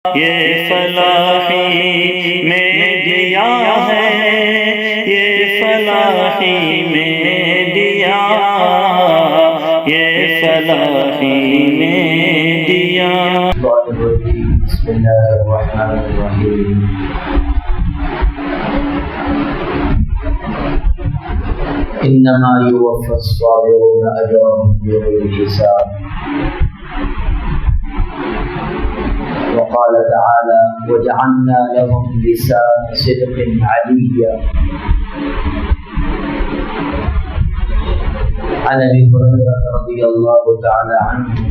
یہ فلاحی میں دیا ہے، یہ فلاحی میں دیا، یہ فلاحی میں دیا۔ بسم اللہ الرحمن الرحیم۔ انما یوفی الصابرون اجرهم بغیر حساب۔ وقال تعالى وجعلنا لهم لسان صدق عليا۔ عن ابي هريره رضي الله تعالى عنه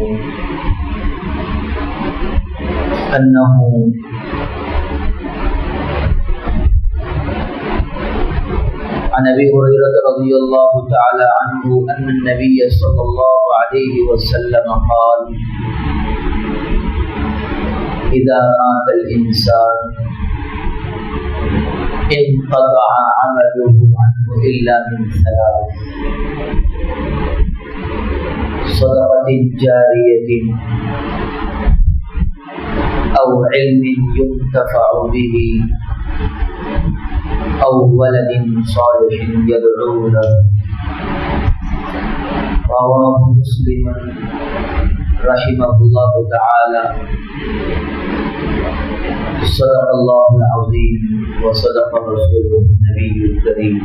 عن ابي هريره رضي الله تعالى عنه ان النبي صلى الله عليه وسلم قال اذا مات الانسان انقطع عمله عنه الا من ثلاث: صدقة جارية او علم ينتفع به او ولد صالح يدعو له۔ رواه مسلم رحمه الله تعالى۔ صدق الله العظيم وصدق رسوله النبي الكريم۔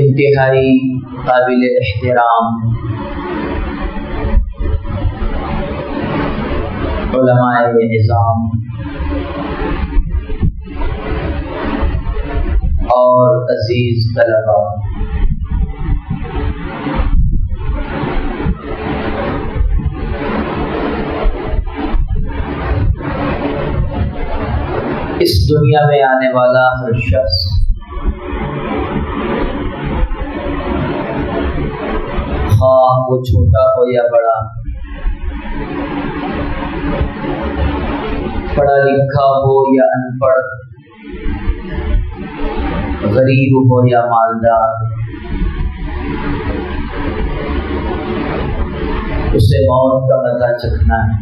انتہائی قابل احترام علماء نظام اور عزیز طلباء، اس دنیا میں آنے والا ہر شخص خواہ وہ چھوٹا ہو یا بڑا، پڑھا لکھا ہو یا ان پڑھ، غریب ہو یا مالدار، اسے موت کا مزہ چکھنا ہے۔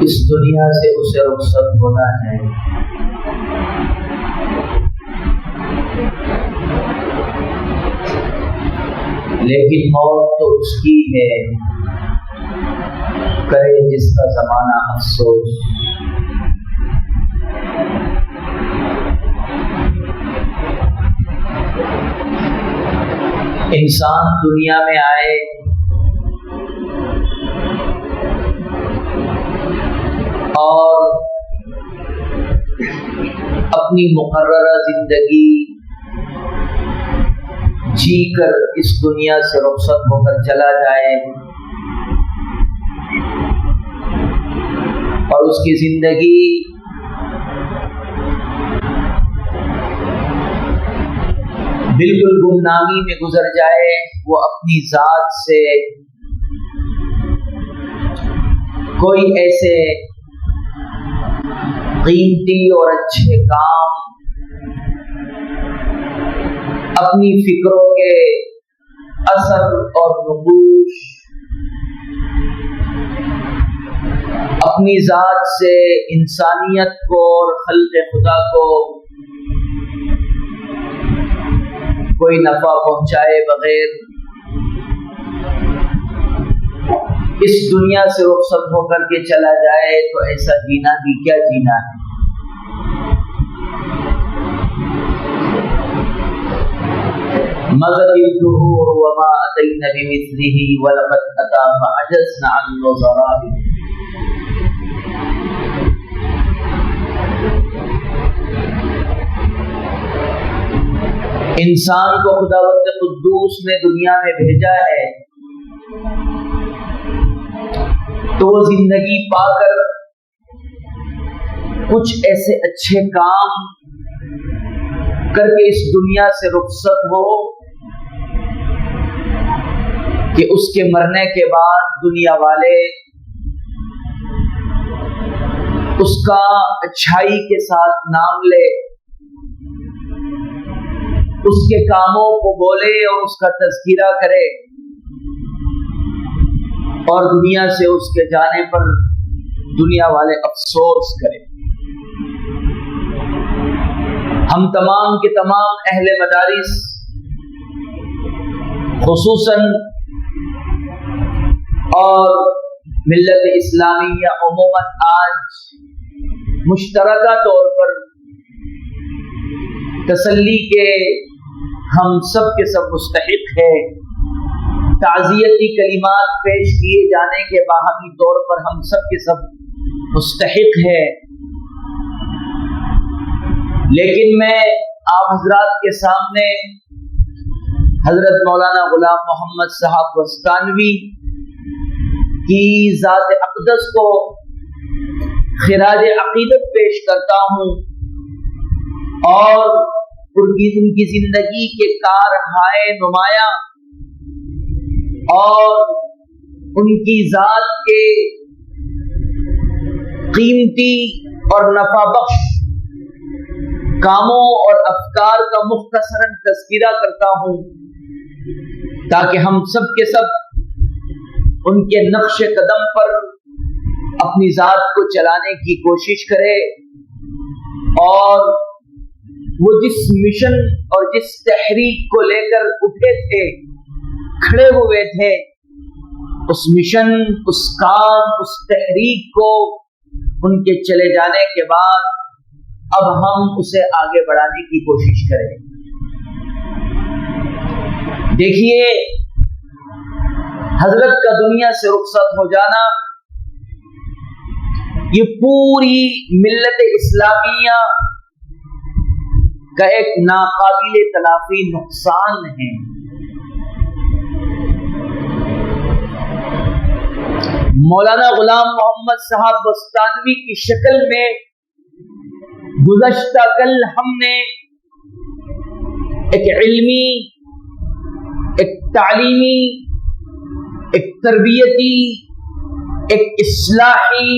اس دنیا سے اسے رخصت ہونا ہے۔ لیکن موت تو اس کی ہے، کرے جس کا زمانہ افسوس۔ انسان دنیا میں آئے اور اپنی مقررہ زندگی جی کر اس دنیا سے رخصت ہو کر چلا جائے، اور اس کی زندگی بالکل گمنامی میں گزر جائے، وہ اپنی ذات سے کوئی ایسے قیمتی اور اچھے کام اپنی فکروں کے اثر اور نقوش، اپنی ذات سے انسانیت کو اور خلق خدا کو کوئی نفع پہنچائے بغیر اس دنیا سے رخصت ہو کر کے چلا جائے، تو ایسا جینا بھی کیا جینا ہے۔ مَغَرِبْتُهُ وَمَا أَتَيْنَ بِمِثْلِهِ وَلَقَدْ أَتَى فَعَجَزْنَا عَنْ نُظَرَائِهِ۔ انسان کو خداوند قدوس نے دنیا میں بھیجا ہے تو زندگی پا کر کچھ ایسے اچھے کام کر کے اس دنیا سے رخصت ہو کہ اس کے مرنے کے بعد دنیا والے اس کا اچھائی کے ساتھ نام لے، اس کے کاموں کو بولے اور اس کا تذکرہ کرے، اور دنیا سے اس کے جانے پر دنیا والے افسوس کریں۔ ہم تمام کے تمام اہل مدارس، خصوصاً اور ملت اسلامیہ عموماً آج مشترکہ طور پر تسلی کے ہم سب کے سب مستحق ہیں، تعزیتی کلمات پیش کیے جانے کے باہمی طور پر ہم سب کے سب مستحق ہیں، لیکن میں آپ حضرات کے سامنے حضرت مولانا غلام محمد صاحب بستانوی کی ذات اقدس کو خراج عقیدت پیش کرتا ہوں، اور ان کی زندگی کے کارہائے نمایاں اور ان کی ذات کے قیمتی اور نفع بخش کاموں اور افکار کا مختصراً تذکرہ کرتا ہوں، تاکہ ہم سب کے سب ان کے نقش قدم پر اپنی ذات کو چلانے کی کوشش کرے، اور وہ جس مشن اور جس تحریک کو لے کر اٹھے تھے، کھڑے ہوئے تھے، اس مشن، اس کام، اس تحریک کو ان کے چلے جانے کے بعد اب ہم اسے آگے بڑھانے کی کوشش کریں۔ دیکھیے، حضرت کا دنیا سے رخصت ہو جانا یہ پوری ملت اسلامیہ کا ایک ناقابل تلافی نقصان ہے۔ مولانا غلام محمد صاحب بستانوی کی شکل میں گزشتہ کل ہم نے ایک علمی، ایک تعلیمی، ایک تربیتی، ایک اصلاحی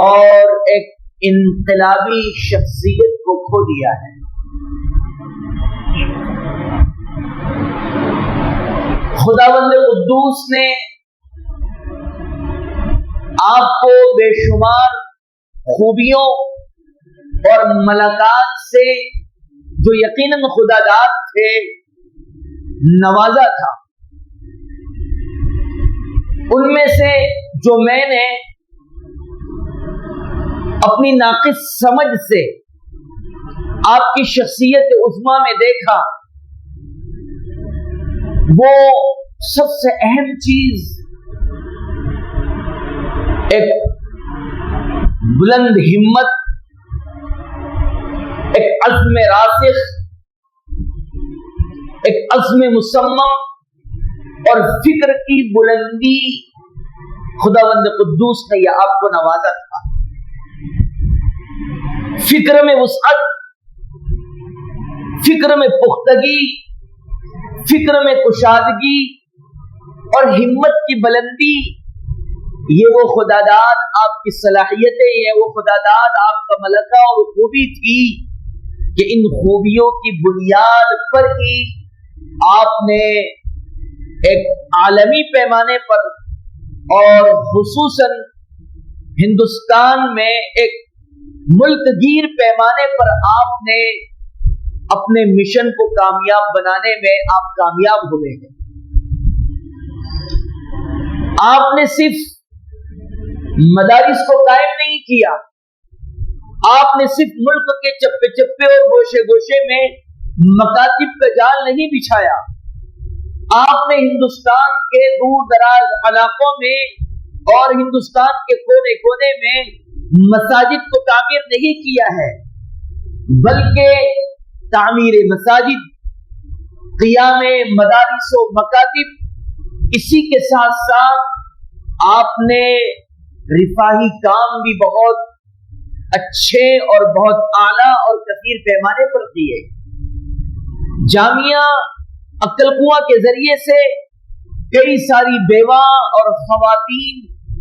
اور ایک انقلابی شخصیت کو کھو دیا ہے۔ خداوند قدوس نے آپ کو بے شمار خوبیوں اور ملکات سے جو یقیناً خدا داد تھے نوازا تھا۔ ان میں سے جو میں نے اپنی ناقص سمجھ سے آپ کی شخصیت عظمیٰ میں دیکھا، وہ سب سے اہم چیز ایک بلند ہمت، ایک عزم راسخ، ایک عزم مصمم اور فکر کی بلندی خداوند قدوس نے یہ آپ کو نوازا تھا۔ فکر میں وسعت، فکر میں پختگی، فکر میں کشادگی اور ہمت کی بلندی، یہ وہ خدا داد آپ کی صلاحیتیں، یہ وہ خدا داد آپ کا ملکہ اور خوبی تھی کہ ان خوبیوں کی بنیاد پر ہی آپ نے ایک عالمی پیمانے پر اور خصوصاً ہندوستان میں ایک ملک گیر پیمانے پر آپ نے اپنے مشن کو کامیاب بنانے میں آپ کامیاب ہوئے ہیں۔ آپ نے صرف مدارس کو قائم نہیں کیا، آپ نے صرف ملک کے چپے چپے اور گوشے گوشے میں مکاتب کا جال نہیں بچھایا، آپ نے ہندوستان کے دور دراز علاقوں میں اور ہندوستان کے کونے کونے میں مساجد کو تعمیر نہیں کیا ہے، بلکہ تعمیر مساجد، قیام مدارس و مکاتب، اسی کے ساتھ ساتھ آپ نے رفاہی کام بھی بہت اچھے اور بہت اعلیٰ اور کثیر پیمانے پر کیے۔ جامعہ عقل کنواں کے ذریعے سے کئی ساری بیوہ اور خواتین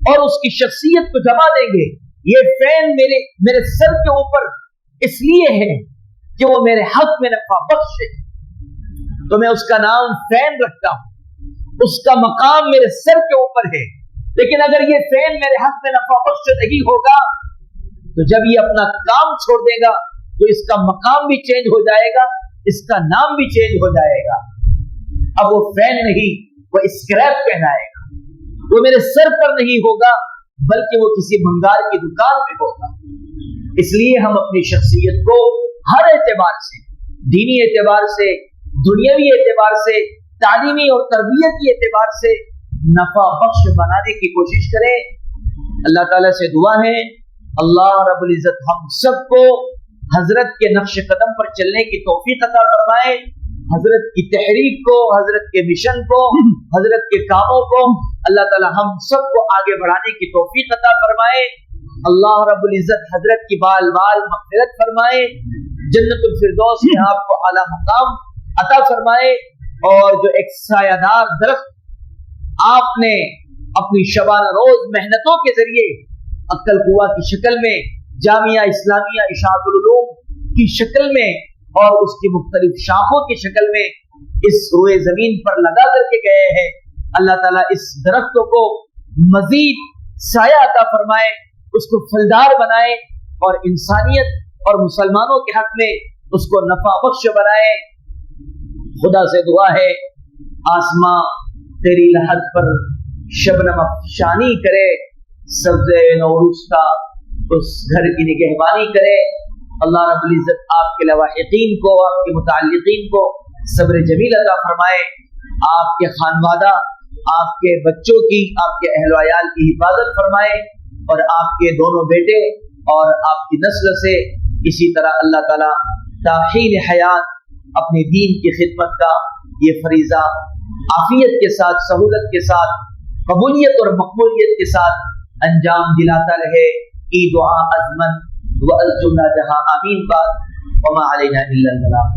اور اس کی شخصیت کو جما دیں گے. یہ فین میرے سر کے اوپر اس لیے ہے کہ وہ میرے حق میں نفع بخش ہے، تو میں اس کا نام فین رکھتا ہوں. اس کا مقام میرے سر کے اوپر ہے. لیکن اگر یہ فین میرے حق میں نفع بخش نہیں ہوگا تو جب یہ اپنا کام چھوڑ دے گا تو اس کا مقام بھی چینج ہو جائے گا، اس کا نام بھی چینج ہو جائے گا. اب وہ فین نہیں، وہ اسکریپ کہلائے گا. وہ میرے سر پر نہیں ہوگا بلکہ وہ کسی بھنگار کی دکان میں ہوگا. اس لیے ہم اپنی شخصیت کو ہر اعتبار سے، دینی اعتبار سے، دنیاوی اعتبار سے، تعلیمی اور تربیتی اعتبار سے نفع بخش بنانے کی کوشش کریں. اللہ تعالیٰ سے دعا ہے اللہ رب العزت ہم سب کو حضرت کے نقش قدم پر چلنے کی توفیق عطا فرمائے. حضرت کی تحریک کو، حضرت کے مشن کو، حضرت کے کاموں کو اللہ تعالیٰ ہم سب کو آگے بڑھانے کی توفیق عطا فرمائے. اللہ رب العزت حضرت کی بال بال مغفرت فرمائے، جنت الفردوس میں آپ کو اعلیٰ مقام عطا فرمائے. اور جو ایک سایہ دار درخت آپ نے اپنی شبانہ روز محنتوں کے ذریعے عقل قوہ کی شکل میں، جامعہ اسلامیہ اشاعت العلوم کی شکل میں اور اس کی مختلف شاخوں کی شکل میں اس روئے زمین پر لگا کر کے گئے ہیں، اللہ تعالیٰ اس درختوں کو مزید سایہ عطا فرمائے، اس کو پھلدار بنائے اور انسانیت اور مسلمانوں کے حق میں اس کو نفع بخش بنائے. خدا سے دعا ہے آسماں تیری لحد پر شبنم افشانی کرے، سبز نوروز کا اس گھر کی نگہبانی کرے. اللہ رب العزت آپ کے لواحقین کو، آپ کے متعلقین کو صبر جمیل عطا فرمائے. آپ کے خانوادہ، آپ کے بچوں کی، آپ کے اہل و عیال کی حفاظت فرمائے اور آپ کے دونوں بیٹے اور آپ کی نسل سے اسی طرح اللہ تعالیٰ تاحین حیات اپنے دین کی خدمت کا یہ فریضہ عافیت کے ساتھ، سہولت کے ساتھ، قبولیت اور مقبولیت کے ساتھ انجام دلاتا رہے. کی دعا ازمن و الجملہ جہاں آمین. بات وما علینا الا البلاغ.